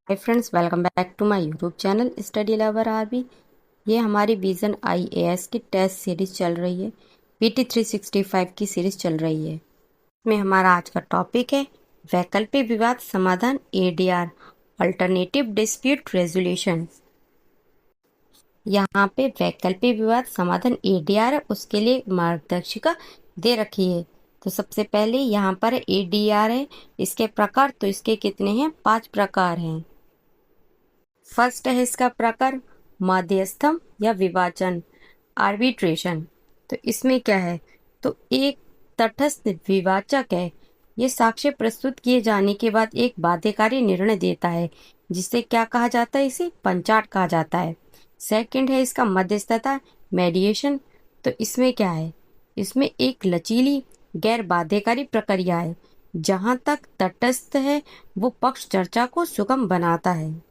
Hi friends, welcome back to my YouTube channel study lover RB. ये हमारी Vision IAS की test series चल रही है। पीटी 365 की सीरीज चल रही है। इसमें हमारा आज का टॉपिक है वैकल्पिक विवाद समाधान एडीआर, अल्टरनेटिव डिस्प्यूट रेजोल्यूशन। यहाँ पे वैकल्पिक विवाद समाधान एडीआर है, उसके लिए मार्गदर्शिका दे रखी है। तो सबसे पहले यहाँ पर एडीआर है, इसके प्रकार। तो इसके कितने हैं? 5 प्रकार हैं। फर्स्ट है इसका प्रकार मध्यस्थम या विभाजन, आर्बिट्रेशन। तो इसमें क्या है? तो एक तटस्थ विवाचक है, ये साक्ष्य प्रस्तुत किए जाने के बाद एक बाध्यकारी निर्णय देता है, जिसे क्या कहा जाता है? इसे पंचाट कहा जाता है। सेकंड है इसका मध्यस्थता, मेडिएशन। तो इसमें क्या है? इसमें एक लचीली गैर बाध्यकारी प्रक्रिया है, जहां तक तटस्थ है वो पक्ष चर्चा को सुगम बनाता है।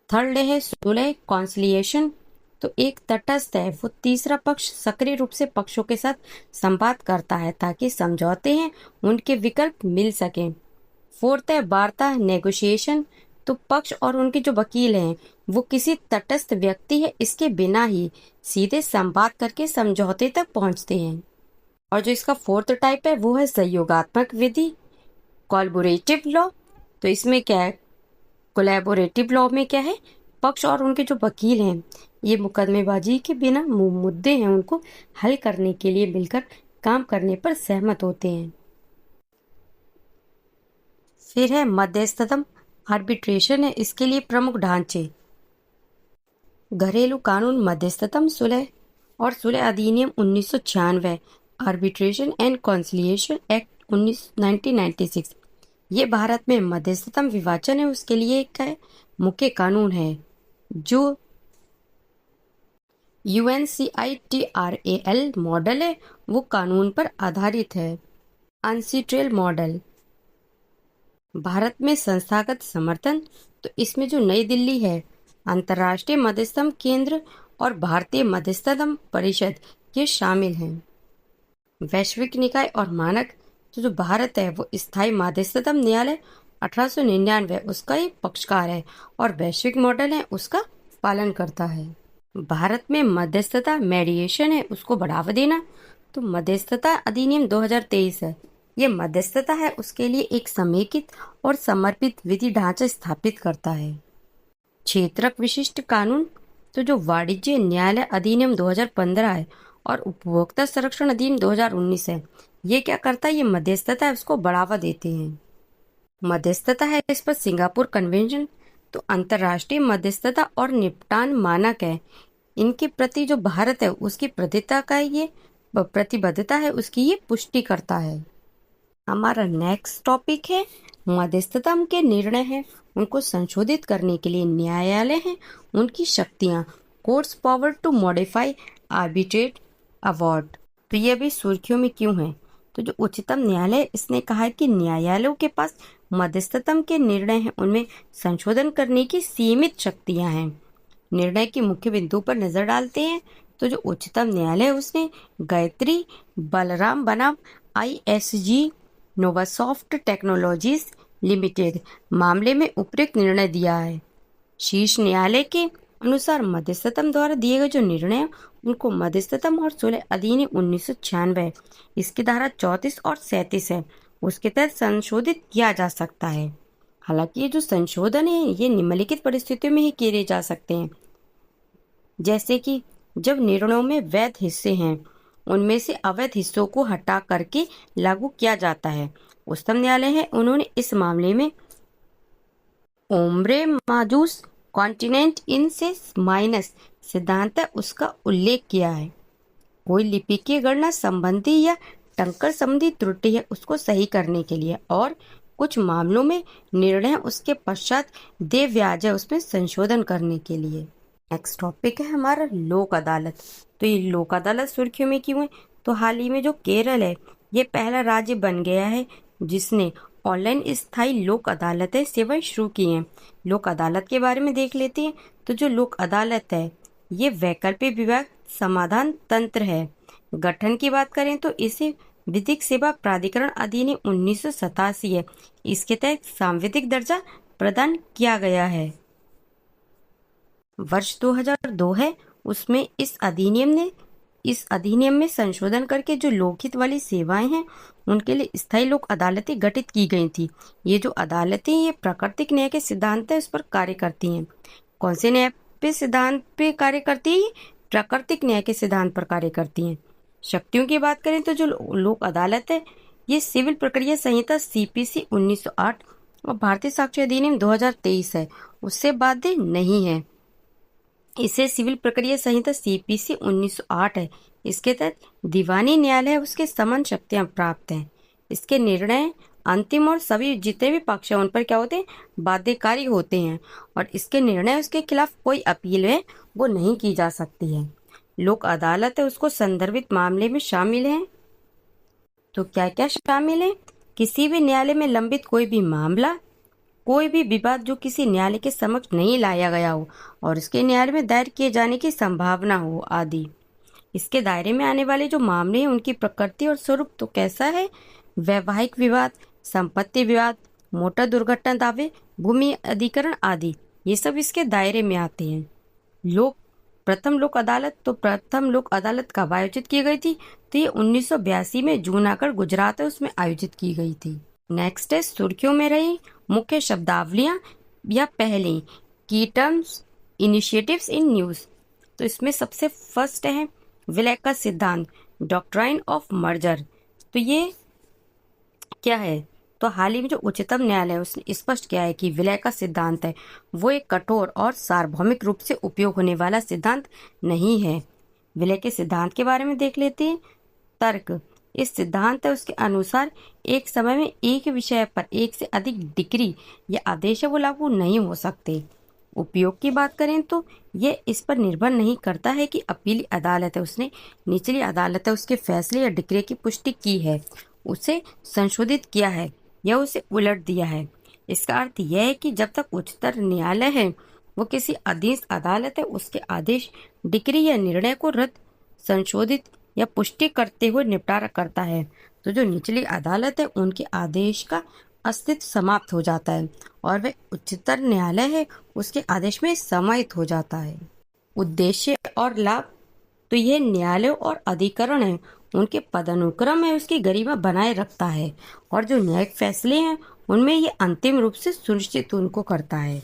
थर्ड है सुलह, कॉन्सिलिएशन। तो एक तटस्थ है, वो तीसरा पक्ष सक्रिय रूप से पक्षों के साथ संवाद करता है ताकि समझौते हैं उनके विकल्प मिल सकें। फोर्थ है वार्ता, नेगोशिएशन। तो पक्ष और उनके जो वकील हैं वो किसी तटस्थ व्यक्ति है इसके बिना ही सीधे संवाद करके समझौते तक पहुंचते हैं। और जो इसका फोर्थ टाइप है वो है सहयोगात्मक विधि, कोलैबोरेटिव लॉ। तो इसमें क्या है? कोलैबोरेटिव लॉ में क्या है? पक्ष और उनके जो वकील हैं ये मुकदमेबाजी के बिना मुद्दे हैं उनको हल करने के लिए मिलकर काम करने पर सहमत होते हैं। फिर है मध्यस्थतम, आर्बिट्रेशन है, इसके लिए प्रमुख ढांचे घरेलू कानून मध्यस्थतम सुलह और सुलह अधिनियम 1996, आर्बिट्रेशन एंड कॉन्सिलिएशन एक्ट 1996। ये भारत में मध्यस्थतम विवाचन है उसके लिए एक है मुख्य कानून है, जो UNCITRAL मॉडल है वो कानून पर आधारित है। अनसिट्रेल मॉडल भारत में संस्थागत समर्थन। तो इसमें जो नई दिल्ली है, अंतर्राष्ट्रीय मध्यस्थतम केंद्र और भारतीय मध्यस्थतम परिषद ये शामिल हैं। वैश्विक निकाय और मानक। तो जो भारत है वो स्थायी मध्यस्थतम न्यायालय 1899 उसका एक पक्षकार है और वैश्विक मॉडल है उसका पालन करता है। भारत में मध्यस्थता, मेडिएशन है, उसको बढ़ावा देना। तो मध्यस्थता अधिनियम 2023 है, ये मध्यस्थता है उसके लिए एक समेकित और समर्पित विधि ढांचा स्थापित करता है। क्षेत्रक विशिष्ट कानून। तो जो वाणिज्य न्यायालय अधिनियम 2015 है और उपभोक्ता संरक्षण अधिनियम 2019 है, ये क्या करता है? ये मध्यस्थता है उसको बढ़ावा देते हैं। मध्यस्थता है इस पर सिंगापुर कन्वेंशन। तो अंतर्राष्ट्रीय मध्यस्थता और निपटान मानक है, इनके प्रति जो भारत है उसकी प्रतिबद्धता है उसकी ये पुष्टि करता है। हमारा नेक्स्ट टॉपिक है मध्यस्थता के निर्णय है उनको संशोधित करने के लिए न्यायालय है उनकी शक्तियां, courts power to modify, arbitrate, award. तो ये अभी सुर्खियों में क्यों है? तो जो उच्चतम न्यायालय इसने कहा है कि न्यायालयों के पास मध्यस्थतम के निर्णय हैं उनमें संशोधन करने की सीमित शक्तियां हैं। निर्णय के मुख्य बिंदु पर नजर डालते हैं। तो जो उच्चतम न्यायालय उसने गायत्री बलराम बनाम ISG नोवासॉफ्ट टेक्नोलॉजीज लिमिटेड मामले में उपयुक्त निर्णय दिया है। शीर्ष न्यायालय के अनुसार मध्यस्थतम द्वारा दिए गए जो निर्णय उनको मध्यस्थतम और सुलह अधिनियम 1996 इसकी धारा 34 और 37 है उसके तहत संशोधित किया जा सकता है। हालांकि ये जो संशोधन है ये निम्नलिखित परिस्थितियों में ही किए जा सकते हैं, जैसे कि जब निर्णयों में वैध हिस्से हैं उनमें से अवैध हिस्सों को हटा करके लागू किया जाता है। उच्चतम न्यायालय है उन्होंने इस मामले में ओम्ब्रे माजूस कॉन्टिनेंट इन से माइनस सिद्धांत है उसका उल्लेख किया है। कोई लिपिकीय गणना संबंधी या टंकर संबंधी त्रुटि है उसको सही करने के लिए, और कुछ मामलों में निर्णय उसके पश्चात देय ब्याज है उसमें संशोधन करने के लिए। नेक्स्ट टॉपिक है हमारा लोक अदालत। तो ये लोक अदालत सुर्खियों में क्यों है? तो हाल ही में जो केरल है ये पहला राज्य बन गया है जिसने ऑनलाइन स्थायी लोक अदालतें सेवाएं शुरू की हैं। लोक अदालत के बारे में देख लेते हैं। तो जो लोक अदालत है ये वैकल्पिक विवाद समाधान तंत्र है। गठन की बात करें तो इसे विधिक सेवा प्राधिकरण अधिनियम 1987 है, इसके तहत सांविधिक दर्जा प्रदान किया गया है। वर्ष 2002 है, उसमें इस अधिनियम में संशोधन करके जो लोकहित वाली सेवाएं हैं उनके लिए स्थायी लोक अदालतें गठित की गई थी। ये जो अदालतें ये प्राकृतिक न्याय के सिद्धांत है उस पर कार्य करती हैं। कौन से न्याय पे सिद्धांत पे कार्य करती है? प्राकृतिक न्याय के सिद्धांत पर कार्य करती हैं। शक्तियों की बात करें तो जो लोक अदालत है ये सिविल प्रक्रिया संहिता CPC 1908 और भारतीय साक्ष्य अधिनियम 2023 है, उससे बाध्य नहीं है। इसे सिविल प्रक्रिया संहिता CPC 1908 है। इसके तहत दीवानी न्यायालय उसके समान शक्तियां प्राप्त हैं। इसके निर्णय अंतिम और सभी जितने भी पक्ष हैं उन पर क्या होते हैं? बाध्यकारी होते हैं और इसके निर्णय उसके खिलाफ कोई अपील है वो नहीं की जा सकती है। लोक अदालत है उसको संदर्भित मामले में शामिल है। तो क्या क्या शामिल है? किसी भी न्यायालय में लंबित कोई भी मामला, कोई भी विवाद जो किसी न्यायालय के समक्ष नहीं लाया गया हो और इसके न्यायालय में दायर किए जाने की संभावना हो आदि। इसके दायरे में आने वाले जो मामले हैं उनकी प्रकृति और स्वरूप तो कैसा है? वैवाहिक विवाद, संपत्ति विवाद, मोटर दुर्घटना दावे, भूमि अधिग्रहण आदि, ये सब इसके दायरे में आते हैं। प्रथम लोक अदालत कब आयोजित की गई थी? तो ये 1982 में जूनागढ़ गुजरात है उसमें आयोजित की गई थी। नेक्स्ट है सुर्खियों में रही मुख्य शब्दावलियां या पहले की टर्म्स इनिशिएटिव्स इन न्यूज। तो इसमें सबसे फर्स्ट है विलय का सिद्धांत, डॉक्ट्राइन ऑफ मर्जर। तो ये क्या है? तो हाल ही में जो उच्चतम न्यायालय है उसने स्पष्ट किया है कि विलय का सिद्धांत है वो एक कठोर और सार्वभौमिक रूप से उपयोग होने वाला सिद्धांत नहीं है। विलय के सिद्धांत के बारे में देख लेते हैं। तर्क, इस सिद्धांत है उसके अनुसार एक समय में एक विषय पर एक से अधिक डिक्री या आदेश वो लागू नहीं हो सकते। उपयोग की बात करें तो ये इस पर निर्भर नहीं करता है कि अपीली अदालत है उसने निचली अदालत है उसके फैसले या डिक्री की पुष्टि की है, उसे संशोधित किया है या उसे उलट दिया है। इसका अर्थ यह है कि जब तक उच्चतर न्यायालय है वो किसी अधीन अदालत है उसके आदेश, डिक्री या निर्णय को रद्द, संशोधित या पुष्टि करते हुए निपटारा करता है, तो जो निचली अदालत है उनके आदेश का अस्तित्व समाप्त हो जाता है और वह उच्चतर न्यायालय है उसके आदेश में समाहित हो जाता है। उद्देश्य और लाभ, तो यह न्यायालय और अधिकरण है उनके पदानुक्रम है उसकी गरिमा बनाए रखता है और जो न्यायिक फैसले हैं उनमें ये अंतिम रूप से सुनिश्चित उनको करता है।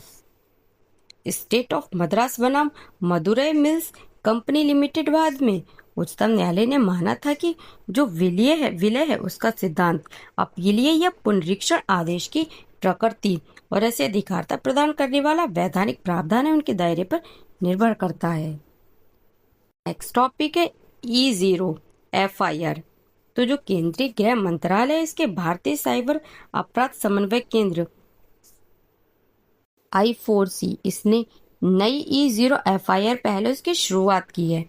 स्टेट ऑफ मद्रास बनाम मदुरई मिल्स कंपनी लिमिटेड बाद में उच्चतम न्यायालय ने माना था कि जो विलय है उसका सिद्धांत अपीलीय या पुनरीक्षण आदेश की प्रकृति और ऐसे अधिकारता प्रदान करने वाला वैधानिक प्रावधान है उनके दायरे पर निर्भर करता है। नेक्स्ट टॉपिक है E0 FIR। तो जो केंद्रीय गृह मंत्रालय इसके भारतीय साइबर अपराध समन्वय केंद्र I4C इसने नई E0 FIR पहले उसकी शुरुआत की है।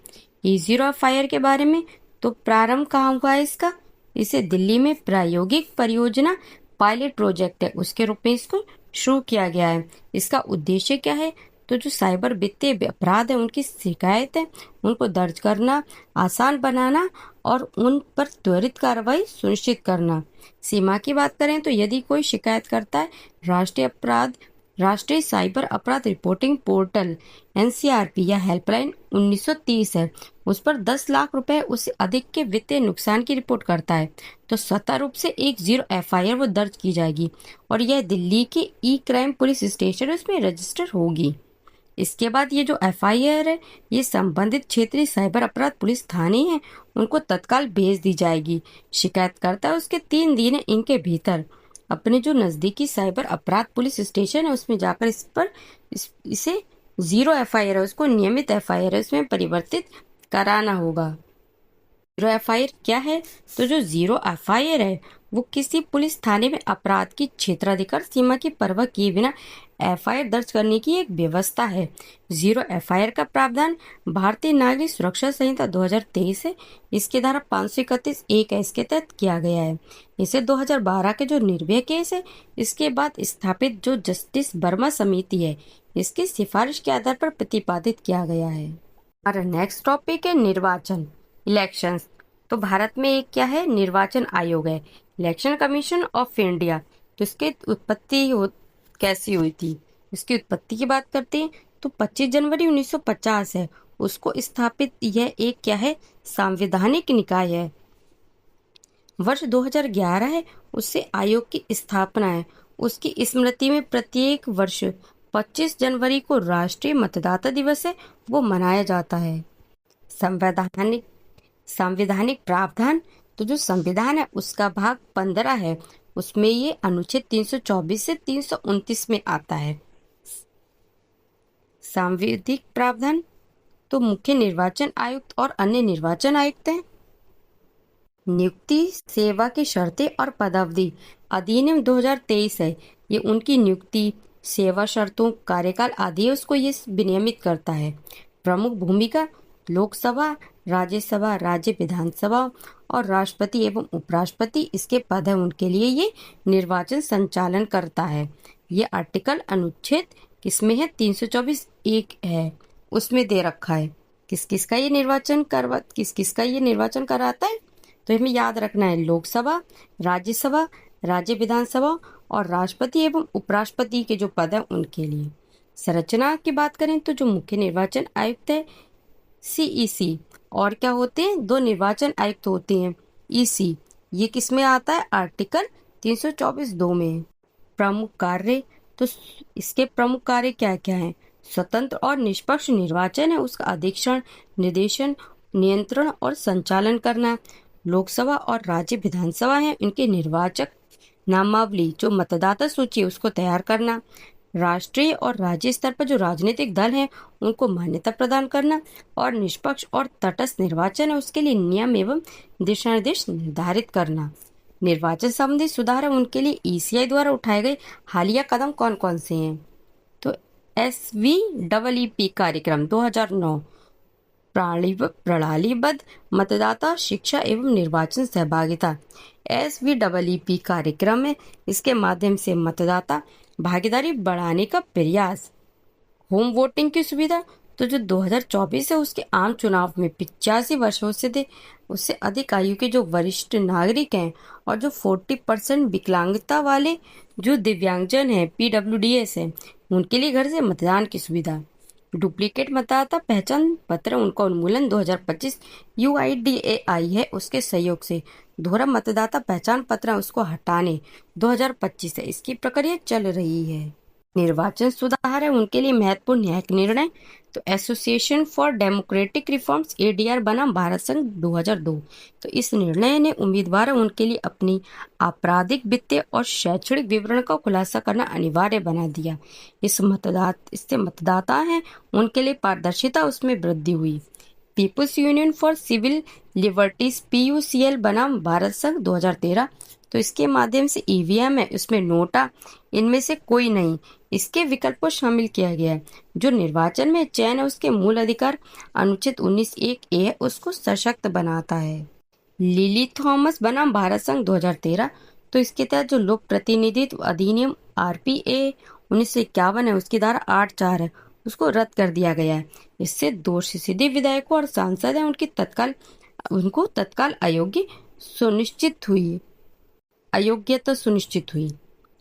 E0 FIR के बारे में तो प्रारंभ कहाँ हुआ है इसका? इसे दिल्ली में प्रायोगिक परियोजना पायलट प्रोजेक्ट है उसके रूप में इसको शुरू किया गया है। इसका उद्देश्य क्या है? तो जो साइबर वित्तीय अपराध है उनकी शिकायत है उनको दर्ज करना, आसान बनाना और उन पर त्वरित कार्रवाई सुनिश्चित करना। सीमा की बात करें तो यदि कोई शिकायत करता है राष्ट्रीय साइबर अपराध रिपोर्टिंग पोर्टल NCRP या हेल्पलाइन 1930 है, उस पर 10 लाख रुपए उससे अधिक के वित्तीय नुकसान की रिपोर्ट करता है तो स्वतः रूप से एक 0 FIR वो दर्ज की जाएगी और यह दिल्ली के E-क्राइम पुलिस स्टेशन उसमें रजिस्टर होगी। इसके बाद ये जो FIR है ये संबंधित क्षेत्रीय साइबर अपराध पुलिस थाने हैं उनको तत्काल भेज दी जाएगी। शिकायतकर्ता उसके 3 दिन इनके भीतर अपने जो नजदीकी साइबर अपराध पुलिस स्टेशन है उसमें जाकर इसे 0 FIR है उसको नियमित FIR है उसमें परिवर्तित कराना होगा। 0 FIR क्या है? तो जो 0 FIR है वो किसी पुलिस थाने में अपराध की क्षेत्राधिकार सीमा की परवाह किए बिना FIR दर्ज करने की एक व्यवस्था है। 0 FIR का प्रावधान भारतीय नागरिक सुरक्षा संहिता 2023 है। इसकी धारा 531(1) है इसके तहत किया गया है। इसे 2012 के जो निर्भया केस है इसके बाद स्थापित जो जस्टिस वर्मा समिति है इसकी सिफारिश के आधार पर प्रतिपादित किया गया है। हमारा नेक्स्ट टॉपिक है निर्वाचन, इलेक्शंस। तो भारत में एक क्या है? निर्वाचन आयोग है, इलेक्शन कमीशन ऑफ इंडिया। तो इसके उत्पत्ति कैसी हुई थी। इसकी उत्पत्ति की बात करते हैं तो 25 जनवरी 1950 है उसको स्थापित। यह एक क्या है, सांविधानिक निकाय है। वर्ष 2011 है उससे आयोग की स्थापना है। उसकी स्मृति में प्रत्येक वर्ष 25 जनवरी को राष्ट्रीय मतदाता दिवस है वो मनाया जाता है। संवैधानिक संवैधानिक प्रावधान, तो जो संविधान है उसका भाग 15 है, उसमें ये अनुच्छेद 324 से 329 में आता है। सांविधिक प्रावधान, तो मुख्य निर्वाचन आयुक्त और अन्य निर्वाचन आयुक्त हैं। नियुक्ति, सेवा की शर्तें और पदावधि, अधिनियम 2023 है। ये उनकी नियुक्ति, सेवा शर्तों, कार्यकाल आदि उसको ये विनियमित करता है। प्रमुख भूमिका, लोकसभा, राज्यसभा, राज्य विधानसभा और राष्ट्रपति एवं उपराष्ट्रपति इसके पद है, उनके लिए ये निर्वाचन संचालन करता है। ये आर्टिकल अनुच्छेद किसमें है, 324(1) है, उसमें दे रखा है किस किस का ये निर्वाचन कराता है। तो हमें याद रखना है, लोकसभा, राज्यसभा, राज्य विधानसभा और राष्ट्रपति एवं उपराष्ट्रपति के जो पद हैं उनके लिए। संरचना की बात करें तो जो मुख्य निर्वाचन आयुक्त है सीईसी, और क्या होते हैं, 2 निर्वाचन आयुक्त होते हैं ईसी। ये किस में आता है, आर्टिकल 324(2) में। प्रमुख कार्य, तो इसके प्रमुख कार्य क्या क्या हैं, स्वतंत्र और निष्पक्ष निर्वाचन है उसका अधीक्षण, निर्देशन, नियंत्रण और संचालन करना। लोकसभा और राज्य विधानसभा है, इनके निर्वाचक नामावली, जो मतदाता सूची है उसको तैयार करना। राष्ट्रीय और राज्य स्तर पर जो राजनीतिक दल हैं उनको मान्यता प्रदान करना। और निष्पक्ष और तटस्थ निर्वाचन है उसके लिए नियम एवं दिशा निर्देश निर्धारित करना। निर्वाचन संबंधी सुधार है उनके लिए ईसीआई द्वारा उठाए गए हालिया कदम कौन कौन से हैं, तो SVEEP कार्यक्रम 2009, प्रणालीबद्ध मतदाता शिक्षा एवं निर्वाचन सहभागिता, SVEEP कार्यक्रम है, इसके माध्यम से मतदाता भागीदारी बढ़ाने का प्रयास। होम वोटिंग की सुविधा, तो जो 2024 है उसके आम चुनाव में 85 वर्षों से उससे अधिक आयु के जो वरिष्ठ नागरिक हैं और जो 40% विकलांगता वाले जो दिव्यांगजन हैं PWDS हैं उनके लिए घर से मतदान की सुविधा। डुप्लीकेट मतदाता पहचान पत्र, उनका उन्मूलन 2025 UIDAI है उसके सहयोग से। दोहरा मतदाता पहचान पत्र उसको हटाने 2025 है, इसकी प्रक्रिया चल रही है। निर्वाचन सुधार है उनके लिए महत्वपूर्ण न्यायिक निर्णय, तो association for democratic reforms ADR बनाम भारत संघ 2002। तो इस निर्णय ने उम्मीदवार उनके लिए अपनी आपराधिक, वित्तीय और शैक्षणिक विवरण का खुलासा करना अनिवार्य बना दिया। इससे मतदाता हैं उनके लिए पारदर्शिता उसमें वृद्धि हुई। People's union for civil liberties PUCL बनाम भारत संघ 2013। तो इसके माध्यम से EVM है उसमें नोटा, इनमें से कोई नहीं, इसके विकल्प को शामिल किया गया है। जो निर्वाचन में चयन है उसके मूल अधिकार अनुच्छेद 19(1)A है उसको सशक्त बनाता है। लिली थॉमस बनाम भारत संघ 2013। तो इसके तहत जो लोक प्रतिनिधित्व अधिनियम RPA 1951 है उसकी धारा 8(4) है उसको रद्द कर दिया गया है। इससे दोषी सीधे विधायकों और सांसद हैं उनको तत्काल अयोग्यता सुनिश्चित हुई।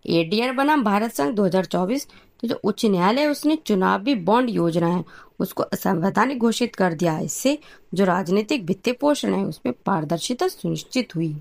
ADR बनाम भारत संघ 2024। तो जो उच्च न्यायालय है उसने चुनावी बॉन्ड योजना है उसको असंवैधानिक घोषित कर दिया। इससे जो राजनीतिक वित्तीय पोषण है उसमें पारदर्शिता सुनिश्चित हुई।